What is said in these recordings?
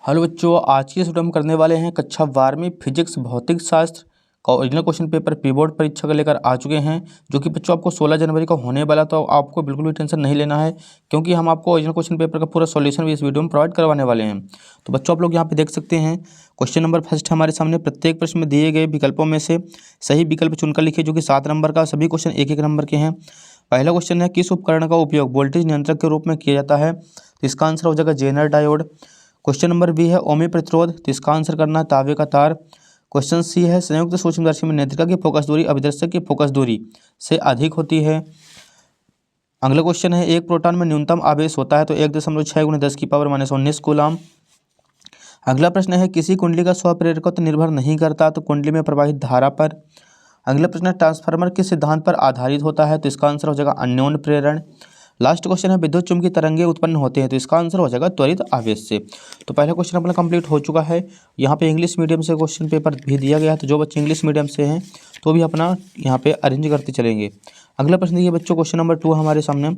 Hello बच्चों, आज की इस वीडियो में करने वाले हैं कक्षा 12वीं फिजिक्स भौतिक शास्त्र का original question paper pre board परीक्षा का लेकर आ चुके हैं, जो कि बच्चों आपको 16 जनवरी को होने वाला। तो आपको बिल्कुल भी टेंशन नहीं लेना है, क्योंकि हम आपको ओरिजिनल क्वेश्चन पेपर का पूरा सॉल्यूशन भी इस वीडियो में प्रोवाइड करवाने वाले हैं। तो बच्चों आप लोग यहाँ पे देख सकते हैं, क्वेश्चन नंबर फर्स्ट हमारे सामने। प्रत्येक प्रश्न में दिए गए विकल्पों में से सही विकल्प चुनकर लिखिए, जो कि 7 नंबर का। सभी क्वेश्चन 1-1 नंबर के हैं। पहला क्वेश्चन है, किस उपकरण का उपयोग वोल्टेज नियंत्रक के रूप में किया जाता है? तो इसका आंसर हो जाएगा Zener diode. Question number B है ओमी प्रतिरोध, तो इसका आंसर करना है तांबे का तार। क्वेश्चन सी है संयुक्त सूक्ष्मदर्शी में नेत्रिका की फोकस दूरी अभिदर्शक की फोकस दूरी से अधिक होती है। अगला क्वेश्चन है, एक प्रोटॉन में न्यूनतम आवेश होता है तो 1.6 × 10⁻⁻19 कूलाम। अगला प्रश्न है, किसी कुंडली का स्वप्रेरकत्व निर्भर नहीं करता तो कुंडली में प्रवाहित धारा पर। अगला प्रश्न है, ट्रांसफार्मर किस सिद्धांत पर आधारित होता है? तो इसका आंसर हो जाएगा अन्योन्य प्रेरण। लास्ट क्वेश्चन है, विद्युत चुम्बकीय तरंगे उत्पन्न होते हैं तो इसका आंसर हो जाएगा त्वरित आवेश से। तो पहला क्वेश्चन अपना कंप्लीट हो चुका है। यहाँ पे इंग्लिश मीडियम से क्वेश्चन पेपर भी दिया गया है, तो जो बच्चे इंग्लिश मीडियम से हैं तो भी अपना यहाँ पे अरेंज करते चलेंगे। अगला प्रश्न देखिए बच्चों, क्वेश्चन नंबर 2 हमारे सामने।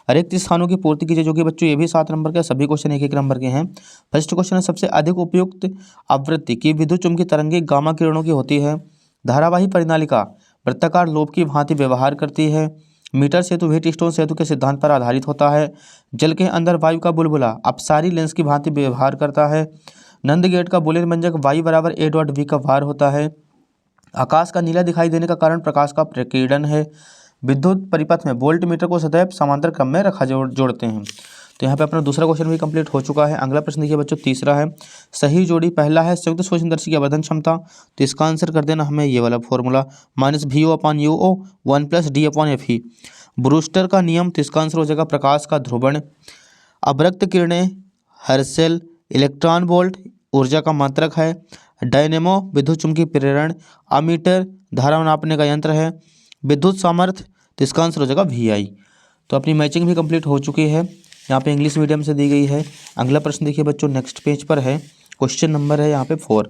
रिक्त स्थानों की पूर्ति कीजिए, जो कि बच्चों ये भी 7 नंबर के, सभी क्वेश्चन 1-1 नंबर के हैं। फर्स्ट क्वेश्चन है, सबसे अधिक उपयुक्त आवृत्ति की विद्युत चुम्बकीय तरंगे गामा किरणों की होती है। धारावाही परिनालिका वृत्ताकार लोब की भांति व्यवहार करती है। मीटर सेतु व्हीटस्टोन सेतु के सिद्धांत पर आधारित होता है। जल के अंदर वायु का बुलबुला अपसारी लेंस की भांति व्यवहार करता है। नंद गेट का बुलियन व्यंजक y = a.v का भार होता है। आकाश का नीला दिखाई देने का कारण प्रकाश का प्रकीर्णन है। विद्युत परिपथ में वोल्ट मीटर को सदैव समांतर क्रम में रखा जोड़ते हैं। तो यहाँ पे अपना दूसरा क्वेश्चन भी कंप्लीट हो चुका है। अगला प्रश्न देखिए बच्चों, तीसरा है, सही जोड़ी। पहला है संयुक्त सूक्ष्मदर्शी की अवधन क्षमता, तो इसका आंसर कर देना हमें ये वाला फॉर्मूला -VO/UO 1 + D/Fe। ब्रूस्टर का नियम, तो इसका आंसर हो जाएगा प्रकाश का ध्रुवण। अवरक्त किरणें, हर्शेल, इलेक्ट्रॉन वोल्ट ऊर्जा का मात्रक है। डायनेमो विद्युत चुम्बकीय प्रेरण। अमीटर धारा नापने का यंत्र है। विद्युत सामर्थ्य, तो इसका आंसर हो जाएगा VI। तो अपनी मैचिंग भी कंप्लीट हो चुकी है, यहाँ पे इंग्लिश मीडियम से दी गई है। अगला प्रश्न देखिए बच्चों, नेक्स्ट पेज पर है। क्वेश्चन नंबर है यहाँ पे 4।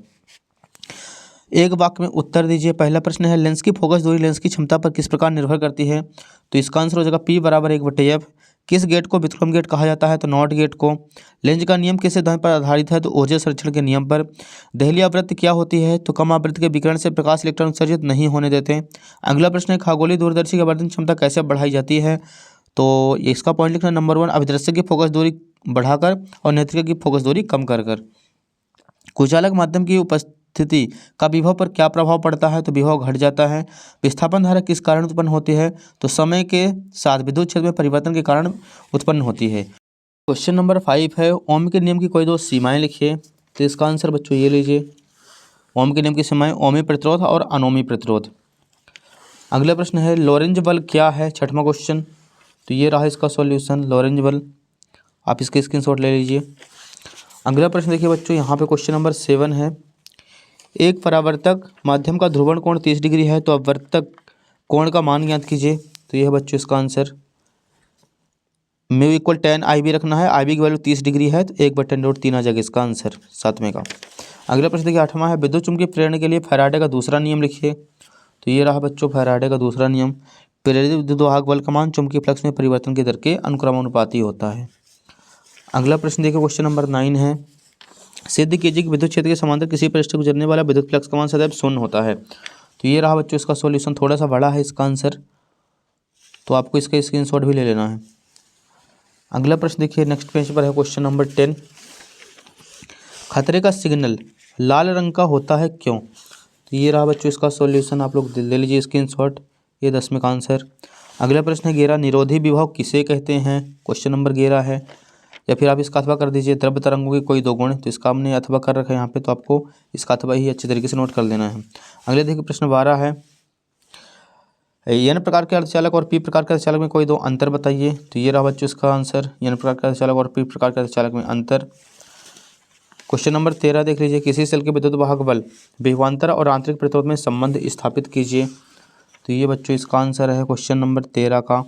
एक वाक्य में उत्तर दीजिए। पहला प्रश्न है, लेंस की फोकस दूरी लेंस की क्षमता पर किस प्रकार निर्भर करती है? तो इसका आंसर हो जाएगा P = 1/F। किस गेट को व्युत्क्रम गेट कहा जाता है? तो नॉट गेट को। लेंज का नियम किस सिद्धांत पर आधारित है? तो ओजे संरक्षण के नियम पर। दहली आवृत्ति क्या होती है? तो कम आवृत्ति के विकिरण से प्रकाश इलेक्ट्रॉन उत्सर्जित नहीं होने देते। अगला प्रश्न है, खगोलीय दूरदर्शी की आवर्धन क्षमता कैसे बढ़ाई जाती है? तो इसका पॉइंट लिखना, नंबर 1, अभिदर्शक की फोकस दूरी बढ़ाकर और नेत्रिका की फोकस दूरी कम कर। कुचालक माध्यम की उपस्थिति का विभव पर क्या प्रभाव पड़ता है? तो विभव घट जाता है। विस्थापन धारा किस कारण उत्पन्न होती है? तो समय के साथ विद्युत क्षेत्र में परिवर्तन के कारण उत्पन्न होती है। क्वेश्चन नंबर 5 है, ओम के नियम की कोई दो सीमाएं लिखिए। तो इसका आंसर बच्चों ये लीजिए, ओम के नियम की सीमाएं ओमी प्रतिरोध और अनोमी प्रतिरोध। अगला प्रश्न है, लॉरेंज बल क्या है? 6वां क्वेश्चन। तो ये रहा इसका सॉल्यूशन, लॉरेंज बल। आप इसके स्क्रीनशॉट ले लीजिए। अगला प्रश्न देखिए बच्चों, यहाँ पे क्वेश्चन नंबर 7 है, एक परावर्तक माध्यम का ध्रुवण कोण 30 डिग्री है, तो अपवर्तक कोण का मान ज्ञात कीजिए। तो यह बच्चों इसका आंसर μ = tan IB रखना है। IB की वैल्यू 30 डिग्री है, तो 1/10³ आ जाएगा इसका आंसर 7वें का। अगला प्रश्न देखिए 8वां है, विद्युत चुम्बकीय प्रेरण के लिए फैराडे का दूसरा नियम लिखिए। तो ये रहा बच्चों फैराडे का दूसरा नियम, प्रेरित विद्युत वाहक बल का मान चुम्बकीय फ्लक्स में परिवर्तन की दर के अनुक्रमानुपाती होता है। अगला प्रश्न देखिए क्वेश्चन नंबर 9 है, सिद्ध कीजिए कि विद्युत क्षेत्र के समांतर किसी पृष्ठ से गुजरने वाला विद्युत फ्लक्स का मान सदैव 0 होता है। तो ये रहा बच्चों इसका सॉल्यूशन, थोड़ा सा बड़ा है इसका आंसर, तो आपको इसका स्क्रीनशॉट भी ले लेना है। अगला प्रश्न देखिए नेक्स्ट पेज पर है क्वेश्चन नंबर 10, खतरे का सिग्नल लाल रंग का होता है क्यों? तो ये रहा बच्चों इसका सॉल्यूशन, आप लोग ले लीजिए स्क्रीनशॉट, ये 10वें का आंसर। अगला प्रश्न है, घेरा निरोधी विभव किसे कहते हैं? क्वेश्चन नंबर 11 है, या फिर आप इसका अथवा कर दीजिए, द्रव्य तरंगों के कोई दो गुण। तो इसका हमने अथवा कर रखा है यहाँ पे, तो आपको इसका अथवा ही अच्छी तरीके से नोट कर लेना है। अगले देखिए प्रश्न 12 है, N प्रकार के अर्धचालक और P प्रकार के अर्धचालक में कोई दो अंतर बताइए। तो ये रहा बच्चों इसका आंसर, N प्रकार के अर्धचालक और P प्रकार के अर्धचालक में अंतर। क्वेश्चन नंबर 13 देख लीजिए, किसी सेल के विद्युत वाहक बल विभवांतर और आंतरिक प्रतिरोध में संबंध स्थापित कीजिए। तो ये बच्चों इसका आंसर है क्वेश्चन नंबर 13 का।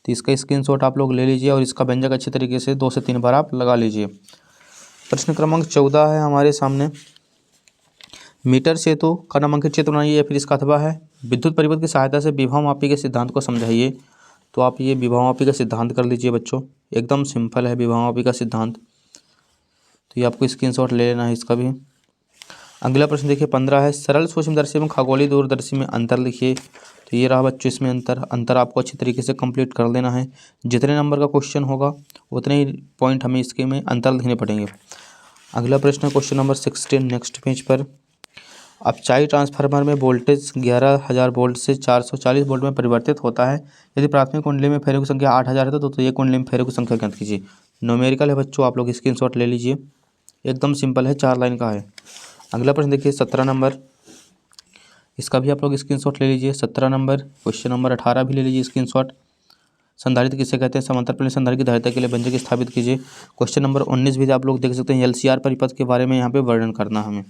तो इसका स्क्रीनशॉट आप लोग ले लीजिए और इसका व्यंजक अच्छी तरीके से 2 से 3 बार आप लगा लीजिए। प्रश्न क्रमांक 14 है हमारे सामने, मीटर सेतु का नामांकित चित्र बनाइए, या फिर इसका अथवा है, विद्युत परिपथ की सहायता से विभव मापी के सिद्धांत को समझाइए। तो आप ये विभव मापी का सिद्धांत कर लीजिए बच्चों, एकदम सिंपल है विभव मापी का सिद्धांत। तो ये आपको स्क्रीनशॉट ले लेना है इसका भी। अगला प्रश्न देखिए 15 है, सरल सूक्ष्मदर्शी एवं खगोलीय दूरदर्शी में अंतर लिखिए। तो ये रहा बच्चों इसमें अंतर आपको अच्छी तरीके से कंप्लीट कर लेना है। जितने नंबर का क्वेश्चन होगा उतने ही पॉइंट हमें इसके में अंतर लिखने पड़ेंगे। अगला प्रश्न क्वेश्चन नंबर 16 नेक्स्ट पेज पर। अपचाई ट्रांसफार्मर में वोल्टेज 11,000 वोल्ट से 440 वोल्ट में परिवर्तित होता है। यदि प्राथमिक कुंडली में फेरों की संख्या 8,000 है तो ये कुंडली में फेरों की संख्या ज्ञात कीजिए। न्यूमेरिकल है बच्चों, आप लोग स्क्रीनशॉट ले लीजिए, एकदम सिंपल है, 4 लाइन का है। अगला प्रश्न देखिए 17 नंबर, इसका भी आप लोग स्क्रीनशॉट ले लीजिए। 17 नंबर क्वेश्चन नंबर 18 भी ले लीजिए स्क्रीनशॉट। संधारित्र किसे कहते हैं? समांतर प्लेन संधारित्र की धारिता के लिए व्यंजक स्थापित कीजिए। क्वेश्चन नंबर 19 भी आप लोग देख सकते हैं, LCR परिपथ के बारे में यहाँ पे वर्णन करना हमें।